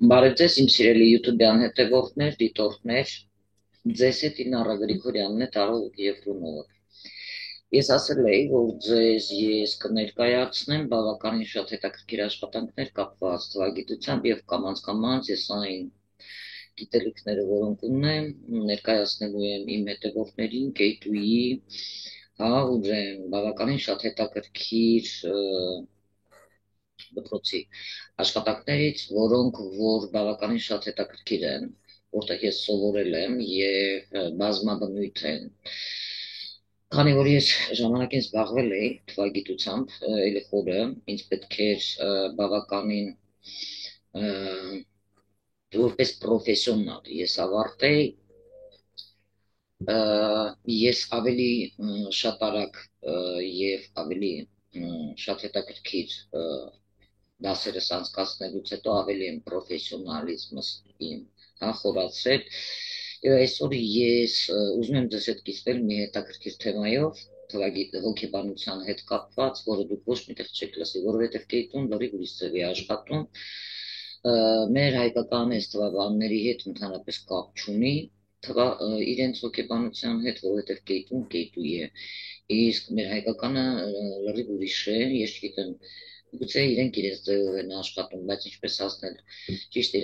Բարև ձեզ, իմ սիրելի YouTube-յան հետևորդներ, դիտորդներ, ձեզ հետ Իննարա Գրիգորյանն է տարող և Ռունովը։ Ես ասել էի, որ ձեզ ես կներկայացնեմ բավականին շատ հետաքրքիր աշխատանքներ կապված թվագիտությամբ և կամաց ես այն գիտելիքները, որոնք ունեմ, ներկայացնելու եմ իմ հետևորդներին, K2E, բավականին շատ հետաքրքիր դպրոցի աշխատանքներից, որոնք որ բավականին շատ հետաքրքիր են, որտեղ ես սովորել եմ եւ բազմաբնույթ են։ Քանի որ ես ժամանակին զբաղվել էի թվագիտությամբ, էլի խորը, ինձ պետք էր բավականին որպես պրոֆեսիոնալ ես ավարտեի, ես ավելի շատ արագ եւ ավելի շատ հետաքրքիր դասերս անցկացնելուց հետո ավելի եմ պրոֆեսիոնալիզմս իմ խորացրել եւ այսօր ես ուզում եմ ձեզ հետ կիսվել մի հետաքրքիր թեմայով հոգեբանության հետ կապված, որը դուք ոչ միտեղ չեք լսի, որովհետեւ K2-ն լրիվ ուրիշ ձևի աշխատում, մեր հայկական այս թվաբանների հետ ընդհանրապես կապ չունի, իրենց հոգեբանության հետ, որովհետեւ K2-ն K2 է, իսկ մեր հայկականը լրիվ ուրիշ է, ես չգիտեմ գուցե իրենք իրենց ձևով են աշխատում, բայց ինչպես հասնել ճիշտ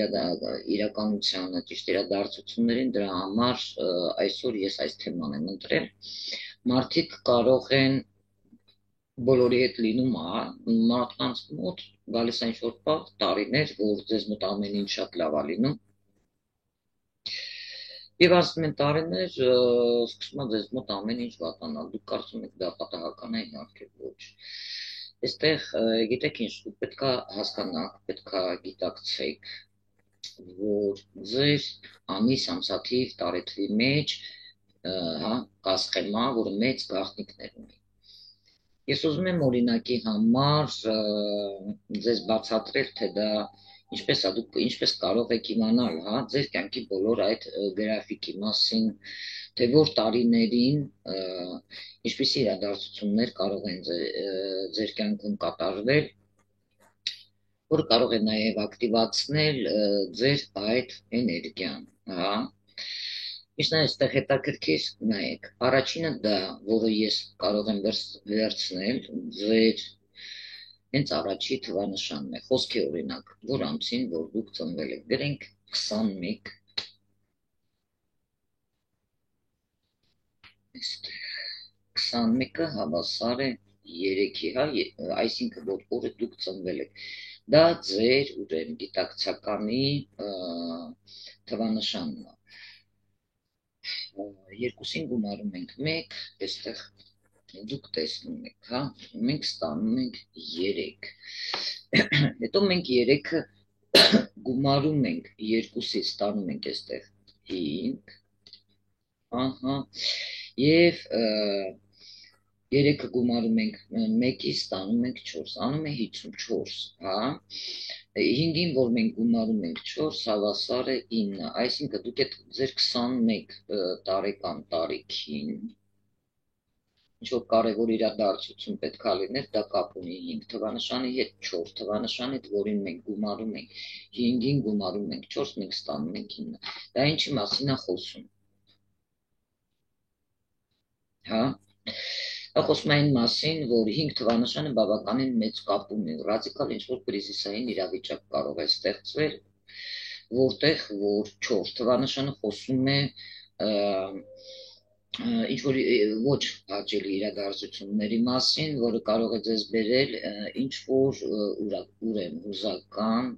իրականությանը, ճիշտ իրադարձություններին, դրա համար այսօր ես այս թեման եմ ընտրել։ Մարդիկ կարող են բոլորի հետ լինում է, մարդկանց մոտ գալիս է ինչ-որ պահ, տարիներ, որ ձեզ մոտ ամեն ինչ շատ լավ է լինում։ Եվ ասում են տարիներ, սկսում է ձեզ մոտ ամեն ինչ վատանալ, դուք կարծում եք դա պատահական է, իհարկե ոչ։ Այստեղ գիտեք ինչ, դուք պետքա հասկանաք, պետքա գիտակցեք, որ ձեր ամիս ամսաթիվ տարեթվի մեջ կա սխեմա, որը մեծ գաղտնիքներ ունի։ Ես ուզում եմ օրինակի համար ձեզ բացատրել, թե դա ինչպես կարող եք իմանալ, ձեր կյանքի բոլոր այդ գրաֆիկի մասին, թե որ տարիներին ինչպիսի իրադարձություններ կարող են ձեր կյանքում կատարվել, որը կարող է նաև ակտիվացնել ձեր այդ էներգիան, Միշտ այստեղ հետաքրքիր նայեք, առաջինը դա, որը ես կարող եմ վերցնել ձեր հենց առաջի թվանշանն է, խոսքի օրինակ, որ ամսին, որ դուք ծնվել եք, գրենք 21, այստեղ 21-ը հավասար է 3-ի, այսինքն որ օրը դուք ծնվել եք, դա ձեր գիտակցականի թվանշանն է, երկուսին գումարում ենք 1, այստեղ դուք տեսնում եք, մենք ստանում ենք 3, հետո մենք 3-ը գումարում ենք 2-ից ստանում ենք այստեղ 5, և 3-ը գումարում ենք 1-ից ստանում ենք 4, անում է 54, 5-ին, որ մենք գումարում ենք 4, հավասար է 9, այսինքն դուք եք ձեր 21 տարեկան տարիքին, ինչ-որ կարևոր իրադարձություն պետք է լիներ, դա կապ ունի 5 թվանշանի հետ, 4 թվանշանի հետ, որին մենք գումարում ենք 5-ին գումարում ենք 4, մենք ստանում ենք 9, դա ինչի մասին է խոսում, դա խոսում է այն մասին, որ 5 թվանշանը բավականին մեծ կապ ունի, ռադիկալ ինչ-որ կրիզիսային իրավիճակ կարող է ստեղծվել, որտեղ որ 4 թվանշանը խոսում է ինչ-որ ոչ հաճելի իրադարձությունների մասին, որը կարող է ձեզ բերել ինչ-որ հուզական,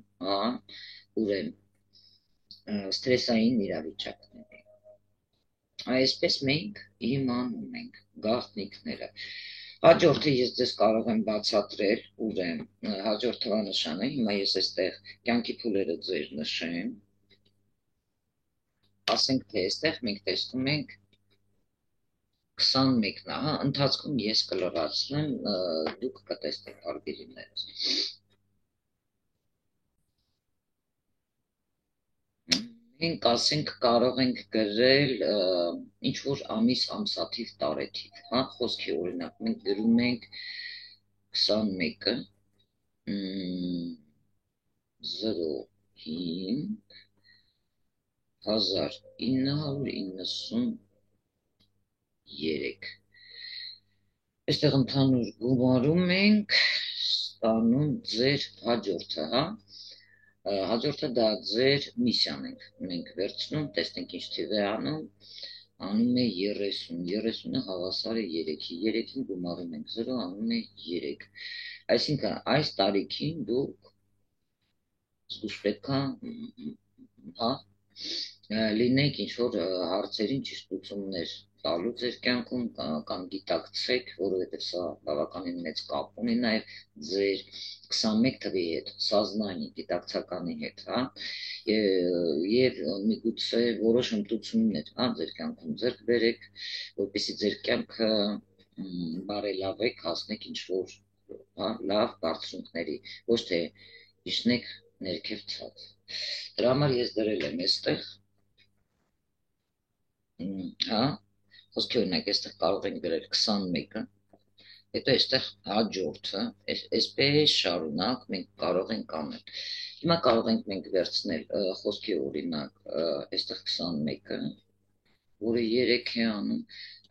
ստրեսային իրավիճակների։ Այսպես մենք իմանում ենք գաղտնիքները։ Հաջորդը ես ձեզ կարող եմ բացատրել, հաջորդ թվանշանը, հիմա ես այստեղ կյանքի փուլերը ձեր նշեմ, ասենք թե այստեղ մենք տեսնում ենք 21-ն է, ընթացքում ես կլրացնեմ, դուք կտեսնեք արգելիներս։ Մենք ասենք կարող ենք գրել ինչ-որ ամիս ամսաթիվ տարեթիվ, խոսքի օրինակ, մենք գրում ենք 21-ը, 0, 1993 Այստեղ ընդհանուր գումարում ենք ստանում ձեր հաջորդը, հա? Հաջորդը դա ձեր միսիան ենք վերցնում, տեսնենք ինչ թիվ է անում է 30, 30-ը հավասար է 3-ի, 3-ին գումարում ենք 0, անում է 3, այսինքն այս տարիքին դուք զգուշ պետք է լինեք ինչ-որ հարցերին ճիշտ լուծումներ տալու ձեր կյանքում կամ գիտակցեք, որովհետև սա բավականին մեծ կապ ունի նաև ձեր 21 թվի հետ, սազնանի, գիտակցականի հետ, հա, եւ միգուցե որոշ հմտություններ, հա, ձեր կյանքում ձեռք բերեք, որպեսզի ձեր կյանքը բարելավեք, հասնեք ինչ-որ, հա, լավ բարձունքների, ոչ թե իջնեք ներքև ցած։ Դրա համար ես դրել եմ այստեղ, հա, խոսքի օրինակ այստեղ կարող ենք գրել 21-ը, հետո այստեղ հաջորդը, այսպես շարունակ մենք կարող ենք անել։ Հիմա կարող ենք մենք վերցնել խոսքի օրինակ այստեղ 21-ը, որը 3 է անում,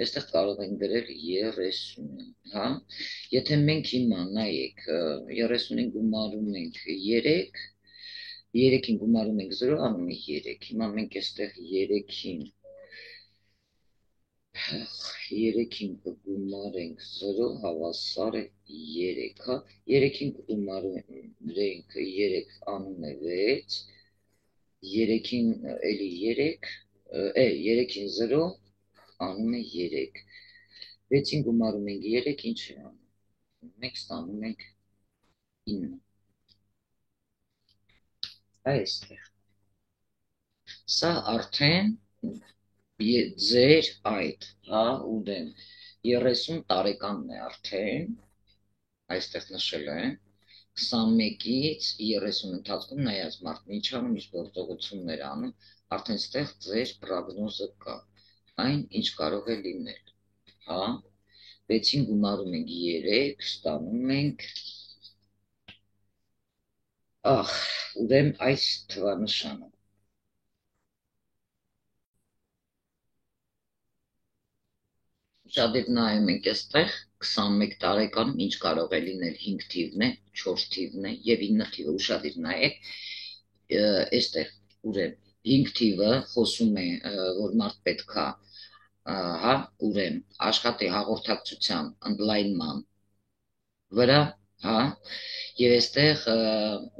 այստեղ կարող ենք գրել 30, հա, եթե մենք հիմա նայեք 30-ին գումարում ենք 3, 3-ին գումարում ենք 0, անում է 3, հիմա մենք այստեղ 3-ին 3-ին կգումարենք 0, հավասար է 3, հա, 3-ին կգումարենք 3, անում է 6, 3-ին էլի 3, 3-ին 0, անում է 3, 6-ին գումարում ենք 3, ինչ է անում, մենք ստանում ենք 9, այստեղ, սա արդեն ձեր այդ, հա, ուդեմ, 30 տարեկանն է արդեն, այստեղ նշել է, 21-ից 30 ընթացքում նայած մարդն ինչ անում, ինչ գործողություններ անում, արդեն ստեղ ձեր պրագնոզը կա, այն ինչ կարող է լինել, հա, 6-ին գումարում ենք 3, ստանում ենք, ուդեմ այս թվանշանը, Շատեր նայում ենք այստեղ 21 տարեկանում ինչ կարող է լինել 5 թիվն է, 4 թիվն է եւ 9 թիվը ուշադիր նայեք, այստեղ ուրեմն 5 թիվը խոսում է, որ մարդ պետքա, հա, ուրեմն աշխատի հաղորդակցության ընդլայնման վրա, հա, եւ այստեղ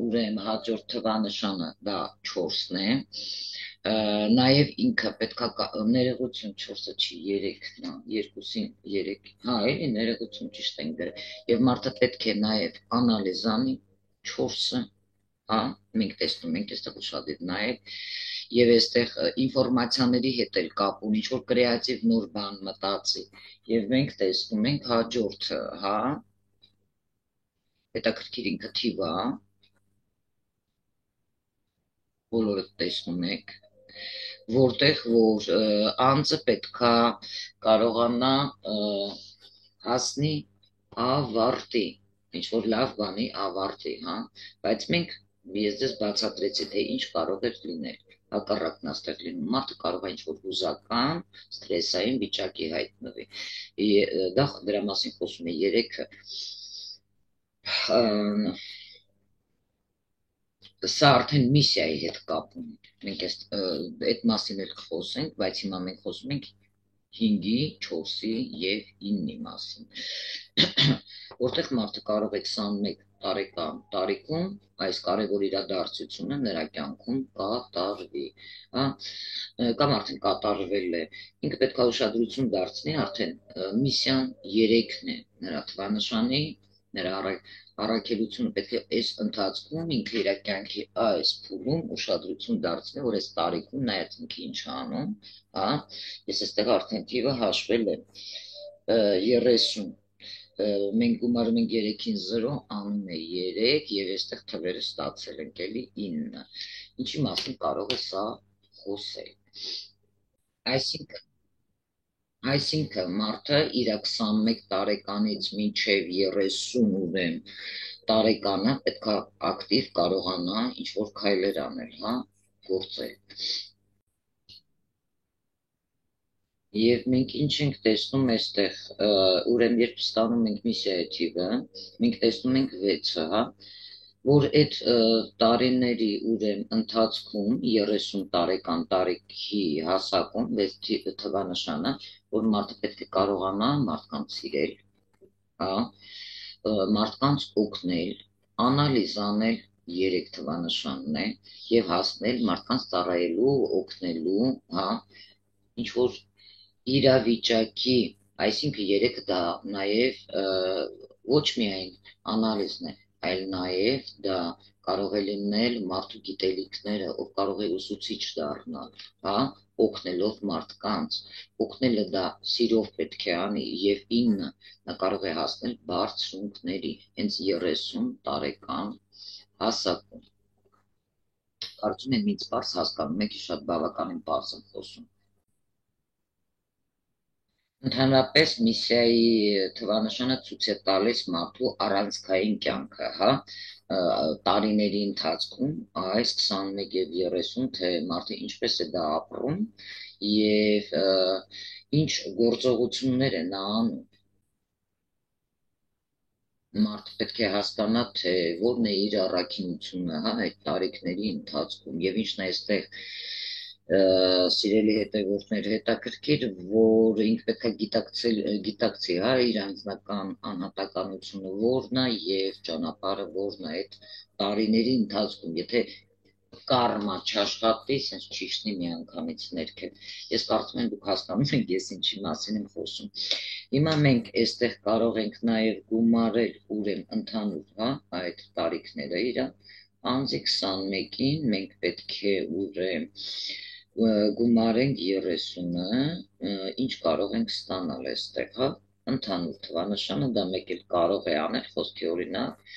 ուրեմն հաջորդ թվանշանը դա 4-ն է, նաև ինքը պետքա ներողություն 4-ը չի 3-ն է, 2-ին 3, հա, էլի ներողություն ճիշտ են գրել, եւ մարդը պետք է նաև անալիզ անի 4-ը, հա, մենք տեսնում ենք, այստեղ ուշադիր նայեք, եւ այստեղ ինֆորմացիաների հետ էլ կապ ունի, ինչ-որ կրեատիվ նոր բան մտածի, եւ մենք տեսնում ենք հաջորդը, հա, հետաքրքիր ինքը թիվ է, բոլորը տեսնում եք, որտեղ որ անձը պետքա կարողանա հասնի ավարտի, ինչ-որ լավ բանի ավարտի, հա, բայց մենք ես ձեզ բացատրեցի, թե ինչ կարող էր լինել, հակառակն աստեղ լինում, մարդը կարող է ինչ-որ հուզական, ստրեսային վիճակի հայտնվի, դա դրա մասին խոսում է 3-ը, սա արդեն միսիայի հետ կապ ունի, մենք այդ մասին էլ կխոսենք, բայց հիմա մենք խոսում ենք 5-ի, 4-ի և 9-ի մասին, որտեղ մարդը կարող է 21 տարեկան տարիքում այս կարևոր իրադարձությունը նրա կյանքում կատարվի, կամ արդեն կատարվել է, ինքը պետք է ուշադրություն դարձնի արդեն միսիան 3-ն է նրա թվանշանի, նրա առաքելությունը պետք է այս ընթացքում ինքը իր կյանքի այս փուլում ուշադրություն դարձնի, որ այս տարիքում նայած ինքը ինչ անում, հա, ես այստեղ արդեն թիվը հաշվել եմ 30, մենք գումարում ենք 3-ին 0, անում է 3 եւ այստեղ թվերը ստացել ենք էլի 9, ինչի մասին կարող է սա խոսել, այսինքն Այսինքն մարդը իր 21 տարեկանից մինչև 30 տարեկանը պետք է ակտիվ կարողանա ինչ-որ քայլեր անել, հա, գործել։ Եվ մենք ինչ ենք տեսնում այստեղ, ուրեմն երբ ստանում ենք միսիայի թիվը, մենք տեսնում ենք 6-ը, հա, որ այդ տարիների ընթացքում 30 տարեկան տարիքի հասակում թվանշանը, որ մարդը պետք է կարողանա մարդկանց սիրել, հա, մարդկանց օգնել, անալիզ անել 3 թվանշանն է եւ հասնել մարդկանց ծառայելու, օգնելու, հա, ինչ որ իրավիճակի, այսինքն 3 դա նաեւ ոչ միայն անալիզն է, այլ նաև դա կարող է լինել մարդու գիտելիքները, ով կարող է ուսուցիչ դառնալ, հա, օգնելով մարդկանց, օգնելը դա սիրով պետք է անի եւ 9 նա կարող է հասնել բարձրունքների, հենց 30 տարեկան հասակում։ Կարծում եմ ինձ բարձ հասկանում եք, շատ բավականին բարձ եմ խոսում։ Ընդհանրապես միսիայի թվանշանը ցույց է տալիս մարդու առանցքային կյանքը, հա, տարիների ընթացքում այս 21 եւ 30 թե մարդը ինչպես է դա ապրում եւ ինչ գործողություններ է նա անում։ Մարդը պետք է հասկանա, թե որն է իր առաքինությունը, հա, այդ տարիքների ընթացքում եւ ինչն է այստեղ սիրելի հետևորդներ, հետաքրքիր, որ ինքը պետք է գիտակցի, հա, իր անձնական անհատականությունը որն է եւ ճանապարհը որն է այդ տարիների ընթացքում, եթե կարմա չաշխատի, sense չիշնի միանգամից ներքև։ Ես կարծում եմ դուք հասկանում եք ես ինչի մասին եմ խոսում։ Հիմա մենք այստեղ կարող ենք նաեւ գումարել ուրեմն ընդհանուր, հա, այդ տարիքները իրա անձի 21-ին մենք պետք է ուրեմն գումարենք 30-ը, ինչ կարող ենք ստանալ այստեղ, հա, ընդհանուր թվանշանը, դա մեկ էլ կարող է անել, խոսքի օրինակ,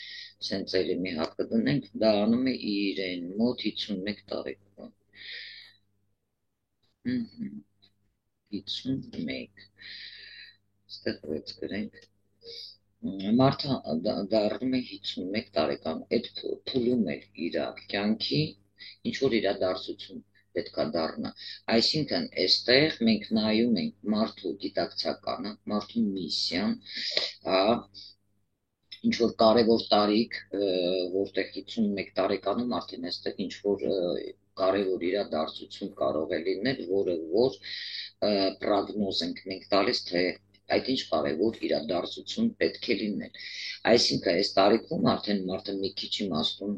սենց էլի մի հատը դնենք, դա անում է իրեն մոտ 51 տարեկան։ 51, ստեղ վեց գրենք, մարդը դառնում է 51 տարեկան, այդ փուլում է իր կյանքի, ինչ որ իրադարձություն պետք է դառնա, այսինքն այստեղ մենք նայում ենք մարդու գիտակցականը, մարդու միսիան, հա, ինչ որ կարևոր տարիք, որտեղ 51 տարեկանում արդեն այստեղ ինչ որ կարևոր իրադարձություն կարող է լինել, որը որ պրոգնոզ ենք մենք տալիս, թե այդ ինչ կարևոր իրադարձություն պետք է լինել։ Այսինքն այս տարիքում արդեն մարդը մի քիչ իմաստուն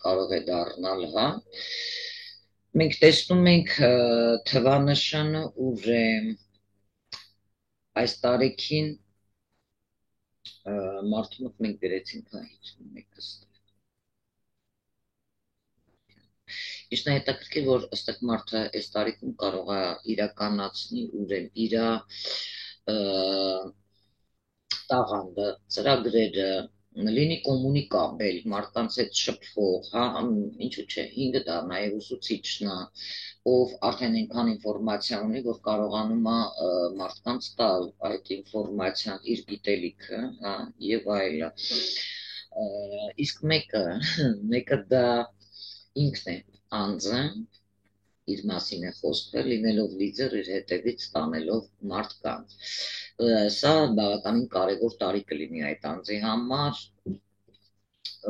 կարող է դառնալ, հա։ Մենք տեսնում ենք թվանշանը ուրեմն այս տարիքին մարդու մոտ մենք գրեցինք 51-ը Իշն է հետաքրքիր, որ ըստեղ մարդը այս տարիքում կարող է իրականացնի ուրեմն իր տաղանդը, ծրագրերը, լինի կոմունիկաբել, մարդկանց հետ շփվող, հա, ինչու՞ չէ, 5 դա նաև ուսուցիչն է, ով արդեն այնքան ինֆորմացիա ունի, որ կարողանում է մարդկանց տալ այդ ինֆորմացիան, իր գիտելիքը, հա, եւ այլը։ Իսկ մեկը դա ինքն է, անձը, իր մասին է խոսքը, լինելով լիդեր իր հետևից տանելով մարդկանց։ Սա բավականին կարևոր տարի կլինի այդ անձի համար,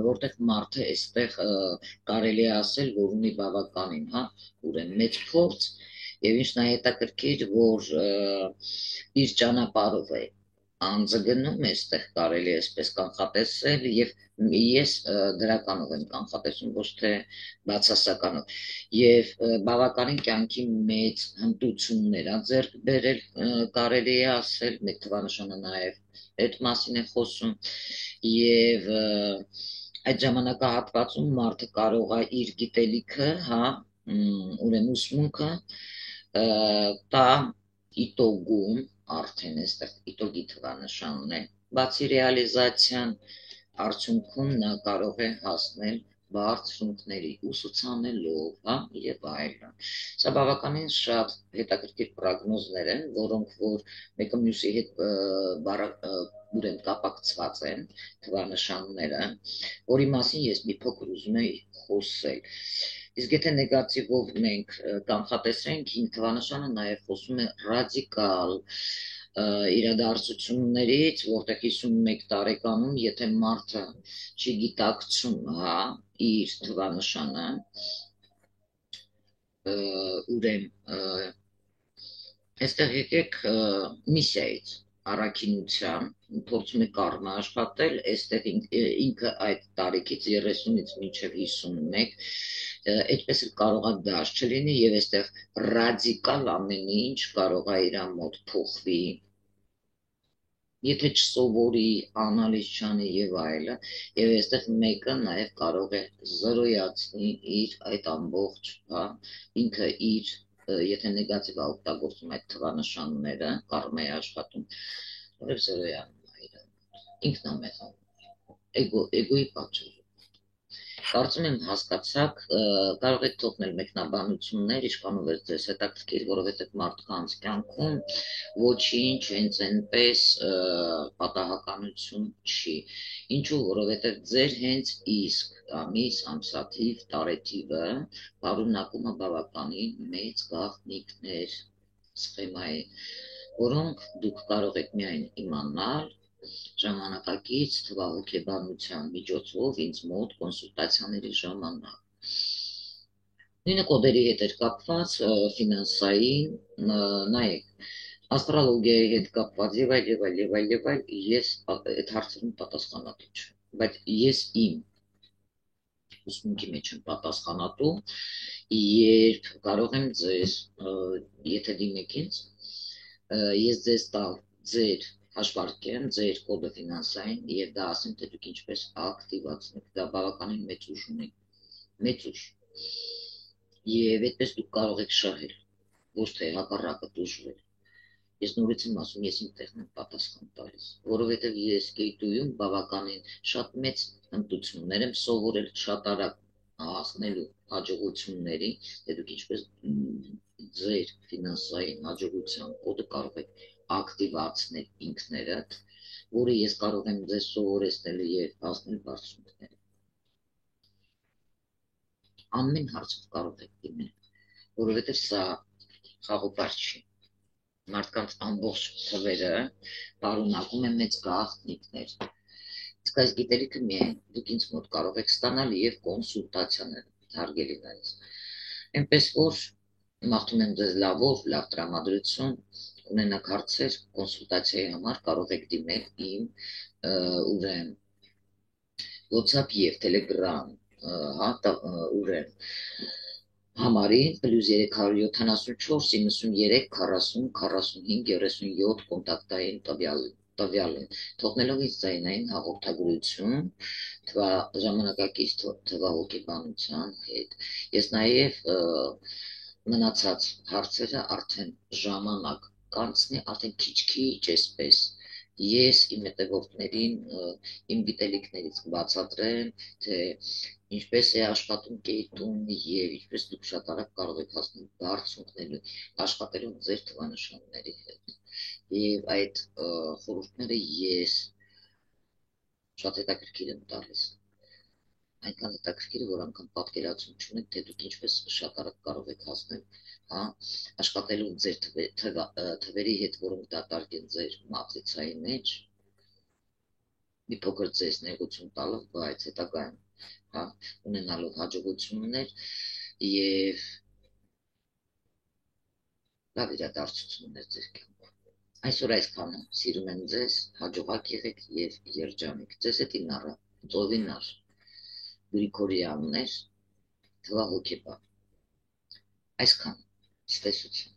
որտեղ մարդը այստեղ կարելի է ասել, որ ունի բավականին, հա, ուրեմն մեծ փորձ եւ ինչն է հետաքրքիր, որ իր ճանապարհով է անձը գնում այստեղ կարելի է այսպես կանխատեսել եւ ես դրականով եմ կանխատեսում ոչ թե բացասականով եւ բավականին կյանքի մեծ հմտություններ ձեռք բերել կարելի է ասել մեկ թվանշանը նաեւ այդ մասին է խոսում եւ այդ ժամանակահատվածում մարդը կարող է իր գիտելիքը, հա, ուրեմն ուսմունքը տա իտոգում արդեն այստեղ իտոգի թվանշանն է, բացի ռեալիզացիան արդյունքում նա կարող է հասնել բարձունքների ուսուցանելով, հա, եւ այլն։ Սա բավականին շատ հետաքրքիր պրոգնոզներ են, որոնք որ մեկը մյուսի հետ ուրեմն կապակցված են թվանշանները, որի մասին ես մի փոքր ուզում եի խոսել։ Իսկ եթե նեգատիվով մենք կանխատեսենք, հին թվանշանը նաև խոսում է ռադիկալ իրադարձություններից, որտեղ 51 տարեկանում, եթե մարդը չի գիտակցում, հա, իր թվանշանը, ուրեմն այստեղ եկեք միսիայից առաքինության փորձում է կառնա աշխատել, այստեղ ինքը այդ տարիքից 30-ից մինչև 51 այդպես էլ կարող է դաշ չլինի եւ այստեղ ռադիկալ ամեն ինչ կարող է իր մոտ փոխվի, եթե չսովորի, անալիզ չանի եւ այլը, եւ այստեղ մեկը նաեւ կարող է զրոյացնի իր այդ ամբողջ, հա, ինքը իր եթե նեգատիվ օգտագործում այդ թվանշանները, կարմայի աշխատում, որը զրոյանում է իր ինքն է մեխանում, էգոյի պատճառով։ Կարծում եմ հասկացաք, կարող եք թողնել մեկնաբանություններ, ինչքանով է ձեզ հետաքրքիր, որովհետև մարդկանց կյանքում ոչինչ հենց այնպես պատահականություն չի։ Ինչու, որովհետև ձեր հենց իսկ ամիս, ամսաթիվ, տարեթիվը պարունակում է բավականին մեծ գաղտնիքներ սխեմայի, որոնք դուք կարող եք միայն իմանալ ժամանակակից թվահոգեբանության միջոցով ինձ մոտ կոնսուլտացիաների ժամանակ։ Նույնը կոդերի հետ էր կապված, ֆինանսային, նայեք, աստրոլոգիայի հետ կապված եւ այլ եւ այլ եւ այլ եւ այլ, ես այդ հարցերին պատասխանատու չեմ, բայց ես իմ ուսմունքի մեջ եմ պատասխանատու, երբ կարող եմ ձեզ, եթե դիմեք ինձ, ես ձեզ տալ ձեր հաշվարկեմ ձեր կոդը ֆինանսային եւ դա ասեմ, թե դուք ինչպես ակտիվացնեք, դա բավականին մեծ ուժ ունի, մեծ ուժ։ Եվ այդպես դուք կարող եք շահել, ոչ թե հակառակը դժվել։ Ես նորից եմ ասում, ես իմ տեղն եմ պատասխան տալիս, որովհետեւ ես գիտույում բավականին շատ մեծ հմտություններ եմ սովորել, շատ արագ հասնելու հաջողությունների, թե դուք ինչպես ձեր ֆինանսային հաջողության կոդը կարող եք ակտիվացնել ինքներդ, որը ես կարող եմ ձեզ սովորեցնել եւ հասնել բարձունքների։ Ամեն հարցով կարող եք դիմել, որովհետեւ սա խաղոպար չի։ Մարդկանց ամբողջ թվերը պարունակում են մեծ գաղտնիքներ։ Իսկ այս գիտելիքը միայն դուք ինձ մոտ կարող եք ստանալ եւ կոնսուլտացիաներ հարգելիներից։ Այնպես որ մաղթում եմ ձեզ լավով, լավ տրամադրություն, ունենաք հարցեր կոնսուլտացիայի համար կարող եք դիմել իմ ուրեմն WhatsApp եւ Telegram ուրեմն համարին +374 93 40 45 37 կոնտակտային տվյալին, թողնելով ինձ ձայնային հաղորդագրություն ժամանակակից թվահոգեբանության հետ։ Ես նաև մնացած հարցերը արդեն ժամանակ կանցնի, արդեն քիչ-քիչ էսպես ես իմ հետևորդներին իմ գիտելիքներից բացատրեմ, թե ինչպես է աշխատում կեյտուն եւ ինչպես դուք շատ արագ կարող եք հասնել բարձունքների աշխատելով ձեր թվանշանների հետ։ Եվ այդ խորհուրդները ես շատ հետաքրքիր եմ տալիս։ Այնքան հետաքրքիր է, որ անգամ պատկերացում չունեք, թե դուք ինչպես շատ արագ կարող եք հասնել, հա, աշխատելով ձեր թվերի հետ, որոնք դատարկ են ձեր մատրիցայի մեջ, մի փոքր ձեզ նեղություն տալով, բայց հետագայում, հա, ունենալով հաջողություններ եւ լավ իրադարձություններ ձեր կյանքում։ Այսօր այսքանը, սիրում եմ ձեզ, հաջողակ եղեք եւ երջանիկ։ Ձեզ հետ ինառը, ծովինար, Գրիգորյաններ, թվահոգեբան։ Այսքան, ցտեսություն։